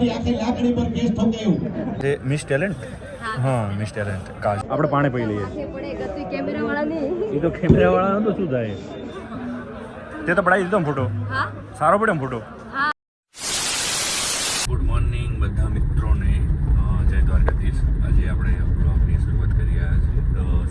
તમારી આખી લાકડી પર કેસ ઠોકાયું તે મિસ ટેલેન્ટ હા મિસ ટેલેન્ટ કાજ આપણે પાણી પી લઈએ કેમેરા વાળા નહીં એ તો કેમેરા વાળા તો શું થાય તે તો પડાવી દીધો ફોટો હા સારો પડ્યો ફોટો ગુડ મોર્નિંગ બધા મિત્રોને જય દ્વારકાધીશ આજે આપણે બ્લોગની શરૂઆત કરી રહ્યા છીએ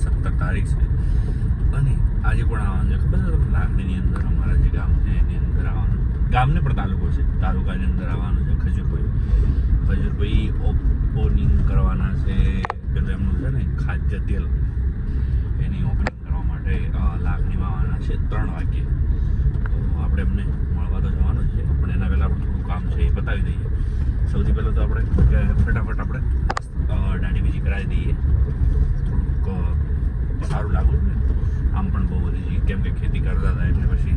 17 તારીખ છે અને આજે પણ આવવાનું છે ખબર છે લાકડીની અંદર અમારા જે ગામ છે એની અંદર આવવાનું ગામને પણ તાલુકો છે તાલુકાની અંદર આવવાનું છે ખજૂરભાઈ ઓપનિંગ કરવાના છે પેલું એમનું છે ને ખાદ્ય તેલ એની ઓપનિંગ કરવા માટે લાકડીમાં આવવાના છે 3 વાગ્યે તો આપણે એમને મળવા તો જવાનું છે પણ એના પહેલાં આપણે થોડું કામ છે એ બતાવી દઈએ સૌથી પહેલાં તો આપણે ફટાફટ આપણે દાઢી બીજી કરાવી દઈએ થોડુંક સારું લાગુ ને આમ પણ બહુ બધી કેમ કે ખેતી કરતા હતા એટલે પછી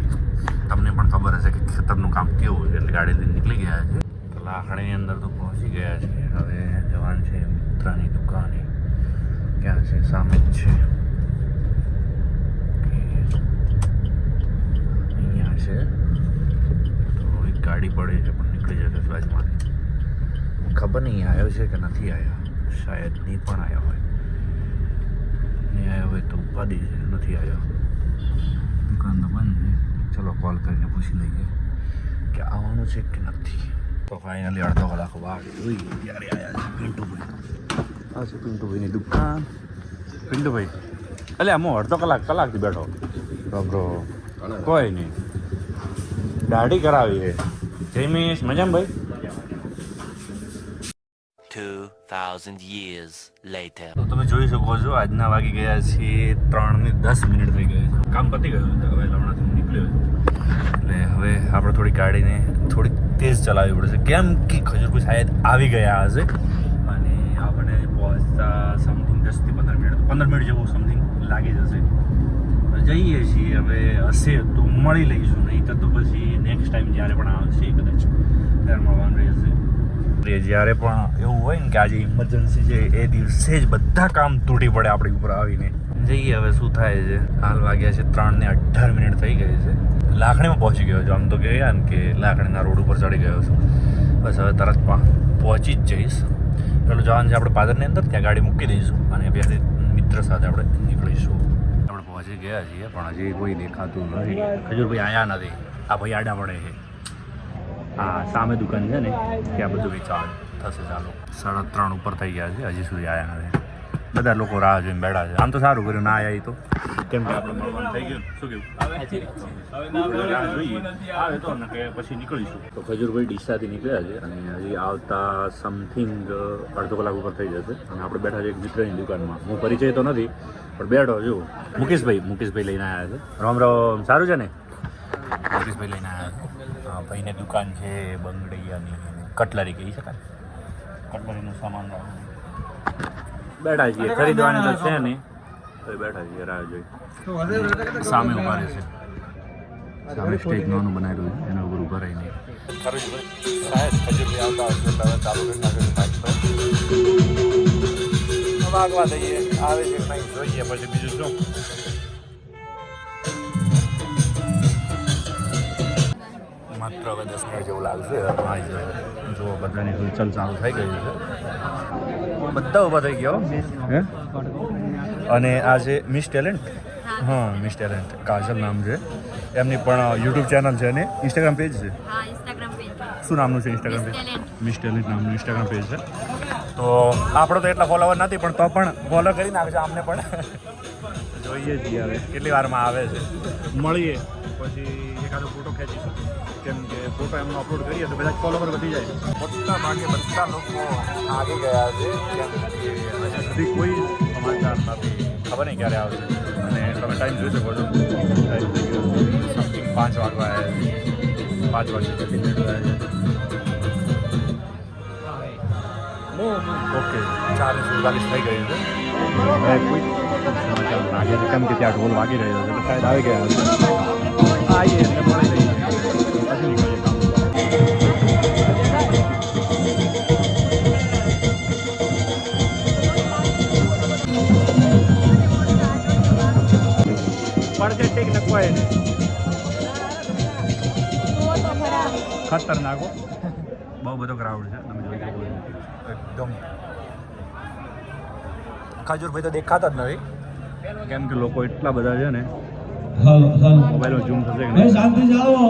તમને પણ ખબર હશે કે ખેતરનું કામ કેવું છે એટલે ગાડી લઈને નીકળી ગયા છે તો લાકડીની અંદર તો પહોંચી ગયા છે હવે જવાન છે મિત્રની દુકાને ક્યાં છે સામે જ છે અહીંયા છે તો એક ગાડી પડે છે પણ નીકળી જશે સ્વાજમાં ખબર નહીં આવ્યો છે કે નથી આવ્યો શાયદ નહીં પણ આવ્યો હોય નહીં આવ્યો હોય તો ઉપાડી છે નથી આવ્યો દુકાન તો બંધ છે ચલો કોલ કરીને પૂછી લઈએ કે આવવાનું છે કે નથી તો ફાઇનલી અડધો કલાક વાર જોઈ ત્યારે આવ્યા છે પિન્ટુભાઈ આ છે પિન્ટુભાઈની દુકાન પિન્ટુભાઈ એટલે આમ અડધો કલાકથી બેઠો બબરો કોઈ નહીં દાઢી કરાવી છે જયમીશ મજામાં ભાઈ 2000 years later. તો તમે જોઈ શકો છો આજના વાગી ગયા છે 3:10 થઈ ગઈ છે કામ પતી ગયું છે હવે હમણાંથી નીકળ્યો એટલે હવે આપણે થોડી ગાડીને થોડી તેજ ચલાવવી પડશે કેમ કે ખજૂરભાઈ શાયદ આવી ગયા હશે અને આપણે પહોંચતા સમથિંગ 10 થી 15 મિનિટ જેવું સમથિંગ લાગી જશે જઈએ છીએ હવે હશે તો મળી લઈશું નહીં તો પછી નેક્સ્ટ ટાઈમ જ્યારે પણ આવશે કદાચ ત્યારે મળવાનું રહેશે જ્યારે પણ એવું હોય ને કે આજે ઇમરજન્સી છે એ દિવસે જ બધા કામ તૂટી પડે આપણી ઉપર આવીને જઈએ હવે શું થાય છે હાલ વાગ્યા છે 3:18 થઈ ગઈ છે લાકડીમાં પહોંચી ગયો છું આમ તો કહેવાય ને કે લાકડીના રોડ ઉપર ચડી ગયો છું બસ હવે તરત પહોંચી જ જઈશ પેલું જવાનું છે આપણે પાદરની અંદર ત્યાં ગાડી મૂકી દઈશું અને ત્યાંથી મિત્ર સાથે આપણે નીકળીશું આપણે પહોંચી ગયા છીએ પણ હજી કોઈ દેખાતું નથી ખજૂરભાઈ આવ્યા નથી આ ભાઈ આડા પડે છે હા સામે દુકાન છે ને ત્યાં બધું વેચાણ થશે ચાલો 3:30 ઉપર થઈ ગયા છે હજી સુધી આવ્યા નથી બધા લોકો રાહ જોઈને બેઠા છે આમ તો સારું કર્યું ના આવ્યા તો કેમ કે આપણે મળવાનું થઈ ગયું શું કેવું રાહ જોઈએ આવે તો ને કે પછી નીકળીશું તો ખજૂરભાઈ ડીસાથી નીકળ્યા છે અને હજી આવતા સમથિંગ અડધો કલાક ઉપર થઈ જશે અને આપણે બેઠા છે એક મિત્રની દુકાનમાં હું પરિચય તો નથી પણ બેઠો છું મુકેશભાઈ લઈને આવ્યા છે રામ સારું છે ને મુકેશભાઈ લઈને આવ્યા છે ભાઈને દુકાન છે બંગડીયાની કટલરી કહી શકાય કટલરીનું સામાન બેઠા છીએ ખરીદવાની તો છે નહીં તો બેઠા છીએ રાહ જોઈ સામે ઉભા રહેશે સામે સ્ટેજ નાનું બનાવેલું છે એના ઉપર ઉભા રહીને વાગવા દઈએ આવે છે નહીં જોઈએ પછી બીજું શું માત્ર હવે 10 મિનિટ જેવું લાગશે જો બધાની હલચલ ચાલુ થઈ ગઈ છે બધા ઊભા થઈ ગયો હે અને આ છે મિસ ટેલેન્ટ હા મિસ ટેલેન્ટ કાજલ નામ છે એમની પણ યુટ્યુબ ચેનલ છે અને ઇન્સ્ટાગ્રામ પેજ છે શું નામનું છે ઇન્સ્ટાગ્રામ પેજ મિસ ટેલેન્ટ નામનું ઇન્સ્ટાગ્રામ પેજ છે તો આપણો તો એટલા ફોલોવર નથી પણ તો પણ ફોલો કરી નાખજો અમને પણ જોઈએ છીએ હવે કેટલી વારમાં આવે છે મળીએ પછી એકાદો ફોટો ખેંચીશું કેમ કે ફોટો એમનો અપલોડ કરીએ તો બધા ફોલોવર વધી જાય મોટા ભાગે બધા લોકો આવી ગયા છે કેમ કે હજી સુધી કોઈ સમાચાર નથી ખબર નહીં ક્યારે આવશે અને તમે ટાઈમ જોઈ શકો છો ટાઈમ થઈ ગયો સમથિંગ 5 વાગવા આવ્યા 5 વાગે પછી નીકળ્યા છે ઓકે 4:47 થઈ ગયું છે હવે કોઈ સમાચાર લાગે છે કેમ કે ત્યાં ઢોલ વાગી રહ્યો છે એટલે શાયદ આવી ગયા હશે આવીએ એટલે મળી રહીએ પછી નીકળીએ કામ પડશે ઠીક ને કોઈ નહીં ખતરનાક બહુ બહુ બધો ક્રાઉડ છે તમે જોઈ શકો છો એકદમ. ખજૂરભાઈ તો દેખાતા જ નથી કેમ કે લોકો એટલા બધા છે ને. મોબાઈલમાં ઝૂમ થશે કે નહીં? શાંતિ જાળવો.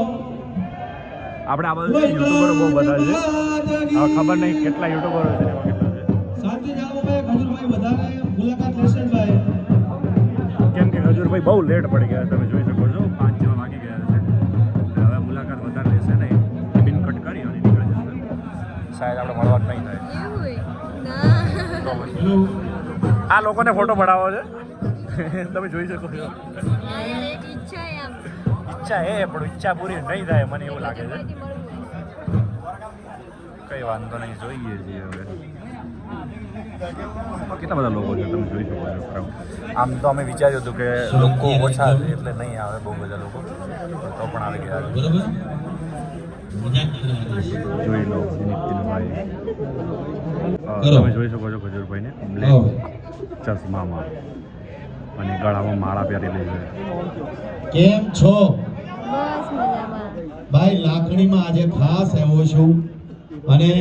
આપણે આ બધું યુટ્યુબરો બહુ બધા છે. હવે ખબર નહીં કેટલા યુટ્યુબરો છે એમાં કેટલા છે. શાંતિ જાળવો ભાઈ. ખજૂરભાઈ બધાને મુલાકાત લેશે જ ભાઈ. કેમ કે ખજૂરભાઈ બહુ લેટ પડી ગયા તમે જોઈ શકો છો 5 જેવા વાગી ગયા છે. હવે મુલાકાત વધારે લેશે નહીં. બિન કટ કરી અને નીકળી જશે. શાયદ આપણે મળવા જ નહીં થાય. તો પછી આ લોકોને ફોટો પડાવો છે તમે જોઈ શકો છો. ઈચ્છા એ પણ ઈચ્છા પૂરી નહીં થાય મને એવું લાગે છે. કઈ વાંધો નહીં જોઈએ છીએ હવે. કેટલા બધા લોકો છે તમે જોઈ શકો છો. આમ તો અમે વિચાર્યું હતું કે લોકો ઓછા છે એટલે નહીં આવે બહુ બધા લોકો તો પણ આવી ગયા. બરોબર. મજાક જોઈ લો નીતિનભાઈ તમે જોઈ શકો છો ખજૂરભાઈને બ્લેક ચશ્મામાં અને ગળામાં માળા પહેરી લે છે. કેમ છો બસ મજામાં. ભાઈ? લાખણીમાં આજે ખાસ આવ્યો છું અને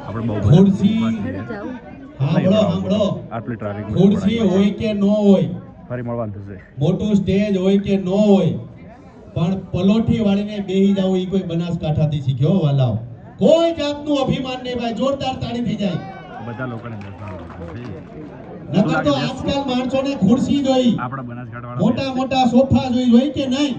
આપણે બહુ ખુરશી જાઉં સાંભળો. આટલી ટ્રાફિક ખુરશી હોય કે ન હોય, ફરી મળવાનું થશે. મોટું સ્ટેજ હોય કે ન હોય, પણ પલોઠી વાળીને બેહી જાવ એ કોઈ બનાસકાંઠાથી શીખ્યો વાલાઓ. કોઈ જાતનું અભિમાન નહીં ભાઈ. જોરદાર તાળી થઈ જાય. બધા લોકોને દર્શન નકર તો આજકાલ માણસોને ખુરશી જોઈ, આપણા બનાસકાંઠા મોટા મોટા સોફા જોઈ કે નહીં,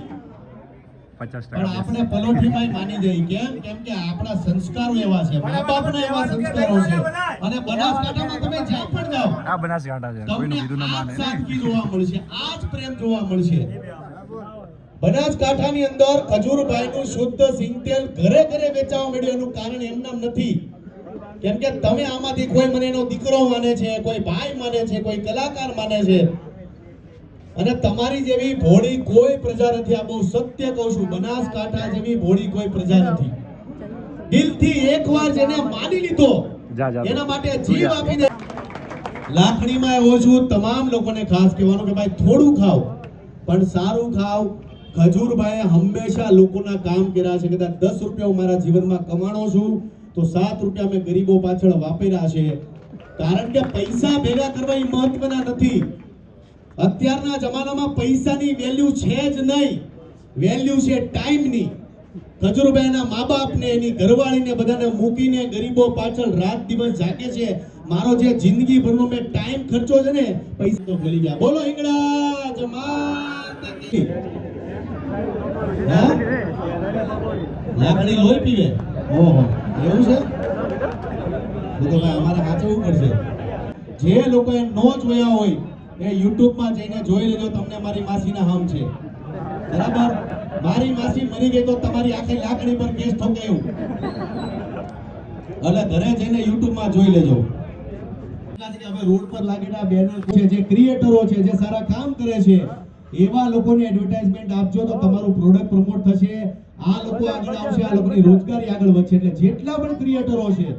50% પણ આપણે પલોઠીમાં માની જઈ. કેમ કે આપણા સંસ્કારો એવા છે, મા બાપના એવા સંસ્કારો છે. અને બનાસકાંઠામાં તમે જ્યાં પણ જાઓ આ બનાસકાંઠા છે કોઈનું તમને કીધું ન આ માને જ સાદગી જોવા મળશે, આ જ પ્રેમ જોવા મળશે. બનાસકાંઠાની અંદર ખજૂરભાઈનું શુદ્ધ સિંગતેલ ઘરે ઘરે વેચાવા મળ્યું. એનું કારણ એમનામ નથી કેમ કે તમે આમાંથી કોઈ મને એનો દીકરો માને છે, કોઈ ભાઈ માને છે, કોઈ કલાકાર માને છે. અને તમારી જેવી ભોળી કોઈ પ્રજા નથી. આ બહુ સત્ય કહું છું. બનાસકાંઠા જેવી ભોળી કોઈ પ્રજા નથી. દિલથી એકવાર જેને માની લીધો એના માટે જીવ આપી દે. લાખણીમાં આવ્યો છું તમામ લોકોને ખાસ કહેવાનું કે ભાઈ થોડું ખાઓ પણ સારું ખાઓ. ખજૂરભાઈએ હંમેશા લોકોના કામ કર્યા છે. કદાચ 10 રૂપિયા હું મારા જીવનમાં કમાણો છું તો 7 રૂપિયા મેં ગરીબો પાછળ વાપર્યા છે. કારણ કે પૈસા ભેગા કરવા એ મહત્વના નથી. અત્યારના જમાનામાં પૈસાની વેલ્યુ છે જ નહીં, વેલ્યુ છે ટાઈમની. ખજૂરભાઈના મા બાપને, એની ઘરવાળીને બધાને મૂકીને ગરીબો પાછળ રાત દિવસ જાગે છે. મારો જે જિંદગી ભરનો મેં ટાઈમ ખર્ચો છે ને, પૈસા તો ભૂલી ગયા. બોલો હિંગળાજ માતા કી. લાકડી લોહી પીવે. ઓહો એવું છે. તો ભાઈ અમારે સાચવવું પડશે. જે લોકોએ નો જોયા હોય એ યુટ્યુબમાં જઈને જોઈ લેજો. તમને મારી માસીના હમ છે બરાબર. મારી માસી મરી ગઈ તો તમારી આખી લાકડી પર કેસ ઠોકાયું. એટલે ઘરે જઈને યુટ્યુબમાં જોઈ લેજો. હવે રોડ પર લાગેલા બેનર છે, જે ક્રિએટરો છે, જે સારા કામ કરે છે, એવા લોકોને એડવર્ટાઇઝમેન્ટ આપજો તો તમારું પ્રોડક્ટ પ્રમોટ થશે. આ લોકો આગળ આવશે, આ લોકોની રોજગારી આગળ વધશે. એટલે જેટલા પણ ક્રિએટરો છે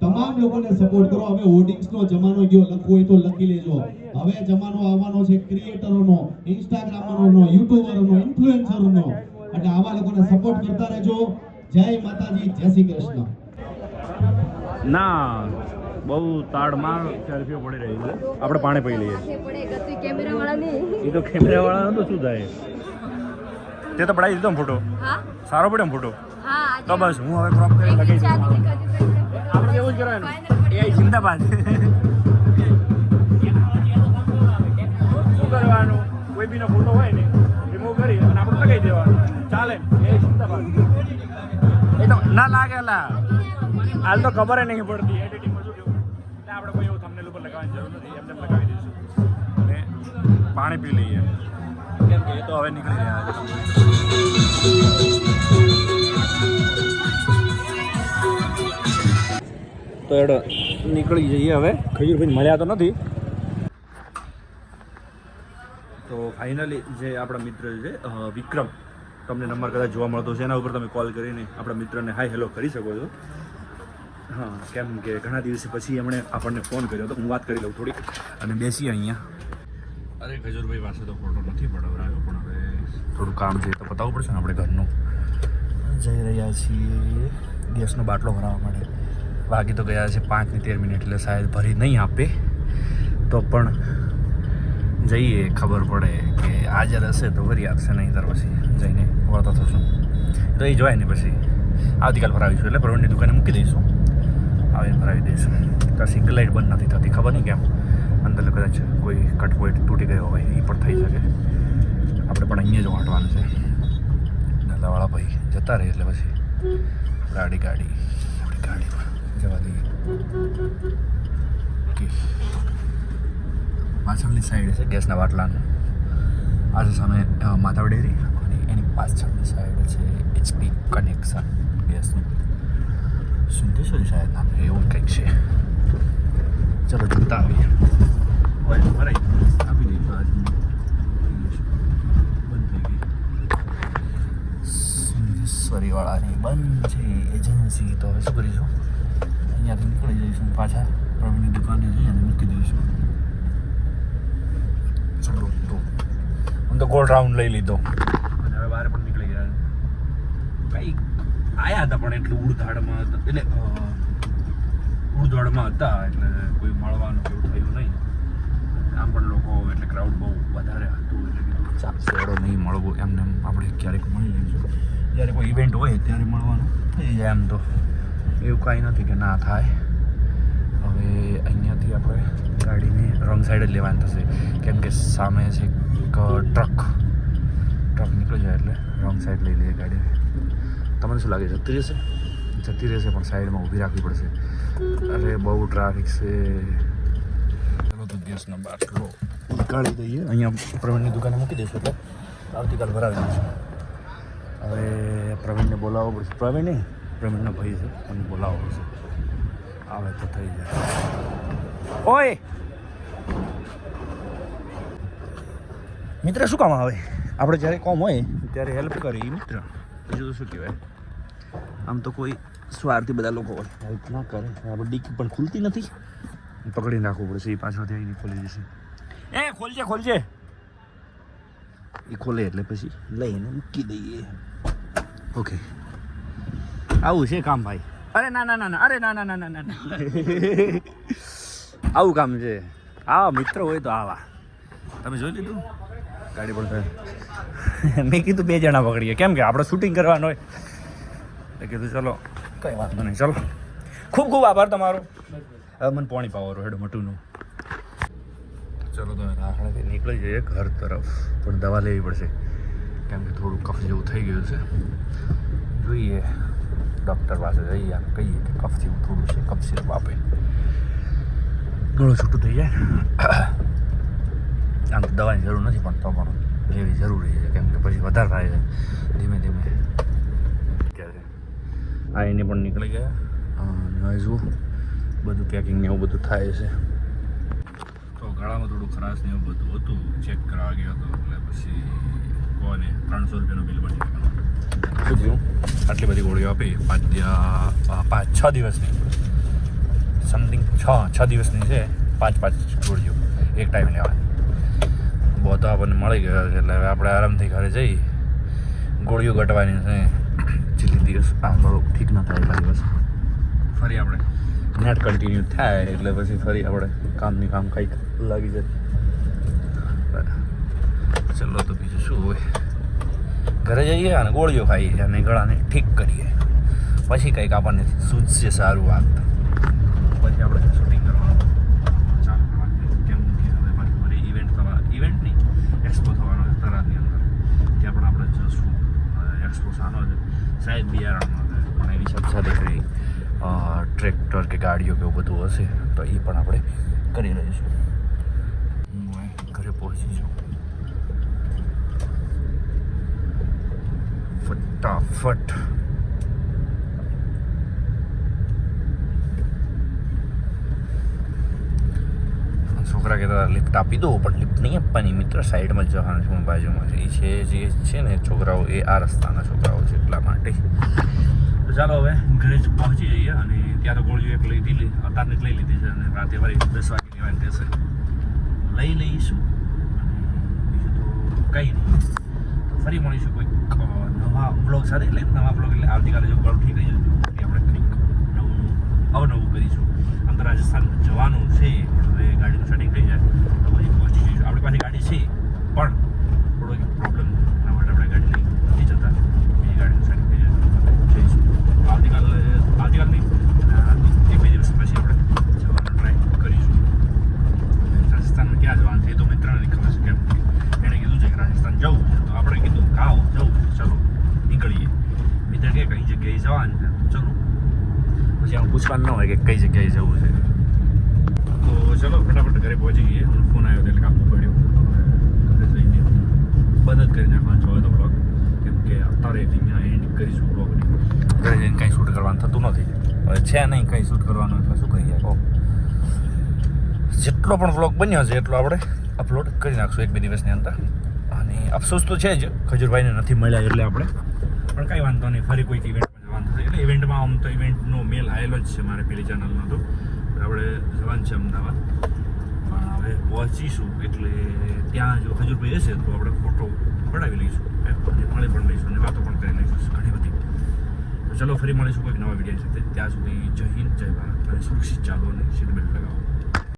તમામ લોકોને સપોર્ટ કરો. હવે હોર્ડિંગ્સનો જમાનો ગયો, લખવું હોય તો લખી લેજો. હવે જમાનો આવવાનો છે ક્રિએટરોનો, ઇન્સ્ટાગ્રામરનો, યુટ્યુબરનો, ઇન્ફ્લુએન્સરનો. એટલે આવા લોકોને સપોર્ટ કરતા રહેજો. જય માતાજી, જય શ્રી કૃષ્ણ. ના બહુ તાડમાં સેલ્ફીઓ પડી રહી છે. આપણે પાણી પી લઈએ. કેમેરા વાળાની એ તો કેમેરા વાળા તો શું થાય, તે તો પડાવી દીધો ફોટો. હા સારો પડ્યો ફોટો. હા તો બસ હું હવે ક્રોપ કરી લગાવી દઉં. આપણે એવું જ કરવાનું. એ જિંદાબાદ. શું કરવાનું, કોઈ બીનો ફોટો હોય ને રિમૂવ કરી અને આપણે લગાવી દેવાનું. ચાલે એ જિંદાબાદ. એ તો ના લાગેલા હાલ તો ખબર નહીં પડતી એડિટિંગમાં શું કેવું. એટલે આપણે કોઈ એવું થંબનેલ ઉપર લગાવવાની જરૂર નથી, એમને લગાવી દઈશું અને પાણી પી લઈએ. કેમ કે એ તો હવે નીકળી રહ્યા છે. તો એડો નીકળી જઈએ હવે. ખજૂરભાઈ મળ્યા તો નથી. તો ફાઇનલી જે આપણા મિત્ર છે વિક્રમ, તમને નંબર કદાચ જોવા મળતો છે, એના ઉપર તમે કોલ કરીને આપણા મિત્રને હાય હેલો કરી શકો છો. હા, કેમ કે ઘણા દિવસે પછી એમણે આપણને ફોન કર્યો તો હું વાત કરી લઉં થોડીક અને બેસીએ અહીંયા. અરે ખજૂરભાઈ પાસે તો ફોટો નથી પડાવડાવ્યો, પણ હવે થોડું કામ છે તો પતાવવું પડશે ને આપણે ઘરનું. જઈ રહ્યા છીએ ગેસનો બાટલો ભરાવવા માટે. વાગી તો ગયા છે 5:13 એટલે શાયદ ભરી નહીં આપે, તો પણ જઈએ, ખબર પડે કે હાજર હશે તો ભરી આપશે, નહીં તો પછી જઈને વળતા થશું. તો એ જોવાય ને પછી આવતીકાલ ભરાવીશું, એટલે પ્રવીણની દુકાને મૂકી દઈશું, આવીને ભરાવી દઈશું. તો સિંગલ લાઇટ બંધ નથી થતી, ખબર નહીં કેમ, અંદર કદાચ કોઈ કટપોઈન્ટ તૂટી ગયો હોય, એ પણ થઈ શકે. આપણે પણ અહીંયા જ વાંટવાનું છે. નાલાવાળા ભાઈ જતા રહે એટલે પછી આપણી ગાડી પર જવા દઈએ. ઓકે, પાછળની સાઈડ છે ગેસના બાટલાનું. આ છે સામે માધવ ડેરી, અને એની પાછળની સાઈડ છે HP કનેક્શન ગેસનું. સુંદેશ્વરી શાયદ નામ છે, એવું કંઈક છે. ચલો જોતા આવીએ. ઓઇલ ભરાઈ આપી દઈશું. આજ બંધ થઈ ગઈ સુંદેશ્વરીવાળાની, બંધ છે એજન્સી. તો હવે શું કરીશું, અહીંયાથી નીકળી જઈશું, પાછા પ્રવીણની દુકાને જઈ અને મૂકી દઈશું. ચલો તો હું તો ગોળ રાઉન્ડ લઈ લીધો અને હવે બહાર પણ નીકળી ગયા. કંઈ આયા હતા પણ એટલું ઉડધાડમાં હતા, એટલે ઉડધાડમાં હતા એટલે કોઈ મળવાનું કેવું થયું નહીં. આમ પણ લોકો એટલે ક્રાઉડ બહુ વધારે હતું, એટલે કીધું ચાલો નહીં મળવું, એમને આપણે ક્યારેક મળી લઈશું. જ્યારે કોઈ ઇવેન્ટ હોય ત્યારે મળવાનું થઈ જાય. એમ તો એવું કાંઈ નથી કે ના થાય. હવે અહીંયાથી આપણે ગાડીને રોંગ સાઈડ જ લેવાની થશે, કેમ કે સામે છે એક ટ્રક નીકળી જાય એટલે રોંગ સાઈડ લઈ લઈએ ગાડી. તમને શું લાગે, જતી રહેશે? જતી રહેશે, પણ સાઈડમાં ઊભી રાખવી પડશે. અરે બહુ ટ્રાફિક છે. ચલો તો ગેસનો બાટલો નીકાળી દઈએ, અહીંયા પ્રવીણની દુકાને મૂકી દઈશું, એટલે આવતીકાલ ભરાવી દઈશું. હવે પ્રવીણને બોલાવવો પડશે. પ્રવીણનો ભાઈ છે, મને બોલાવવો પડશે. આવે તો થઈ જાય. ઓય મિત્ર, શું કામ આવે? આપણે જ્યારે કોમ હોય ત્યારે હેલ્પ કરી મિત્ર, બીજું તો શું કહેવાય. આમ તો કોઈ સ્વાર્થી બધા લોકો હોય, હેલ્પ ના કરે. આપણે ડીકી પણ ખુલતી નથી, પકડી નાખવું પડશે. એ પાછળથી આવીને ખોલી જશે. એ ખોલજે. એ ખોલે એટલે પછી લઈને મૂકી દઈએ. ઓકે, આવું છે કામ ભાઈ. અરે ના, આવું કામ છે. આવા મિત્ર હોય તો આવા. તમે જોઈ લીધું ગાડી પર? મેં કીધું 2 જણા પકડીએ, કેમ કે આપણે શૂટિંગ કરવાનું હોય. એટલે કીધું ચલો કંઈ વાંધો નહીં. ચલો, ખૂબ ખૂબ આભાર તમારો. હવે મને પાણી પાવાનું હેડો મટુનું. ચલો તો રાખડેથી નીકળી જઈએ ઘર તરફ. પણ દવા લેવી પડશે, કેમ કે થોડું કફ જેવું થઈ ગયું છે. જોઈએ ડૉક્ટર પાસે જઈએ અને કહીએ કે કફ જેવું થોડું છે, કફ સિરપ આપે, ગળું છૂટું થઈ જાય. આમ તો દવાની જરૂર નથી, પણ તો પણ લેવી જરૂરી છે, કેમ કે પછી વધારે થાય છે ધીમે ધીમે. ક્યારે આ એને પણ નીકળી ગયા. હવે જુઓ બધું પેકિંગ ને એવું બધું થાય છે. તો ગળામાં થોડું ખરાશ ને એવું બધું હતું, ચેક કરવા ગયો હતો, એટલે પછી કોને 300 રૂપિયાનું બિલ બની ગયું. શું થયું? આટલી બધી ગોળીઓ આપી 5-6 દિવસની, સમથિંગ 6 દિવસની છે. 5 ગોળીઓ એક ટાઈમ લેવાની. બધો આપણને મળી ગયો છે, એટલે હવે આપણે આરામથી ઘરે જઈ ગોળીઓ ઘટવાની છે. છેલ્લી દિવસ આ થોડું ઠીક ન થાય એટલા દિવસ ફરી આપણે નેટ કન્ટિન્યુ થાય, એટલે પછી ફરી આપણે કામની કામ કંઈક લાગી જાય. ચલો તો બીજું શું હોય, ઘરે જઈએ અને ગોળીઓ ખાઈએ અને ગળાને ઠીક કરીએ, પછી કંઈક આપણને સૂઝશે સારું વાત, પછી આપણે શૂટિંગ કરવાનું ચાલુ કરવાનું. કેમ કે હવે પાછી મારી ઇવેન્ટ નહીં, એક્સપો થવાનો છે તરાદની અંદર. ત્યાં પણ આપણે જશું. એક્સપો સાનો છે, શાયદ બિયારણનો છે, પણ એની સાથે કંઈ ટ્રેક્ટર કે ગાડીઓ કે એવું બધું હશે તો એ પણ આપણે કરી લઈશું. હું ઘરે પહોંચી છું ફટાફટ. છોકરા કહેતા લિફ્ટ આપી દો, પણ લિફ્ટ નહીં આપવાની મિત્ર, સાઈડમાં જ જવાનું છે. હું બાજુમાં છે એ છે જે છે ને છોકરાઓ, એ આ રસ્તાના છોકરાઓ છે, એટલા માટે. તો ચાલો હવે ઘરે જ પહોંચી જઈએ. અને ત્યાં તો ગોળીઓ એક લીધી, અત્યારને જ લઈ લીધી છે, અને રાતે ફરી 10 વાગે લેવાની રહેશે, લઈ લઈશું. અને બીજું તો કંઈ નહીં. ફરી મળીશું કોઈક નવા બ્લોગ સાથે. એટલે નવા બ્લોગ એટલે આવતીકાલે જો ગળું ઠીક થઈ જશે આપણે કંઈક અવનવું કરીશું. આમ તો રાજસ્થાન જવાનું છે પણ હવે ગાડીનું સેટિંગ થઈ જાય તો પછી પહોંચી જઈશું. આપણી પાસે ગાડી છે પણ થોડો એક પ્રોબ્લેમ એના માટે આપણે ગાડી લઈ નથી જતા. બીજી ગાડીનું સેટિંગ થઈ જાય તો જઈશું. આવતીકાલ નહીં એક બે દિવસ પછી આપણે જવાનો ટ્રાય કરીશું. રાજસ્થાનમાં ક્યાં જવાનું છે એ તો મિત્રને ખબર છે કેમ એણે કીધું છે કે રાજસ્થાન જવું છે તો આપણે કીધું આવો જવું છે ચલો નીકળીએ. મિત્ર કે કઈ જગ્યાએ જવાનું છે ચલો પછી આમ પૂછવાનું ન હોય કે કઈ જગ્યાએ જવું છે. તો ચલો ફટાફટ ઘરે પહોંચી ગઈએ. ફોન આવ્યો એટલે કાપવું પડ્યું. ઘરે જઈને બંધ જ કરી નાખવાનો છો તો બ્લોગ કેમ કે અત્યારે અહીંયા એન્ડ કરીશું બ્લોગની. ઘરે જઈને કંઈ શૂટ કરવાનું થતું નથી. હવે છે નહીં કંઈ શૂટ કરવાનું એટલે શું કહીએ કહો. જેટલો પણ વ્લોગ બન્યો છે એટલો આપણે અપલોડ કરી નાખશું એક બે દિવસની અંદર. અને અફસોસ તો છે જ ખજૂરભાઈને નથી મળ્યા એટલે આપણે પણ કાંઈ વાંધો નહીં. ફરી કોઈક ઇવેન્ટમાં જવાનું થશે એટલે ઇવેન્ટમાં આમ તો ઇવેન્ટનો મેલ આવેલો જ છે મારે પેલી ચેનલનો તો આપણે જવાનું છે અમદાવાદ. પણ હવે પહોંચીશું એટલે ત્યાં જો ખજૂરભાઈ હશે તો આપણે ફોટો પડાવી લઈશું અને મળી પણ લઈશું અને વાતો પણ કરી લઈશું ઘણી બધી. તો ચલો ફરી મળીશું કોઈક નવા વિડીયો સાથે. ત્યાં સુધી જય હિન્દ જય ભારત અને સુરક્ષિત ચાલો અને સીટ બેલ્ટ લગાવો.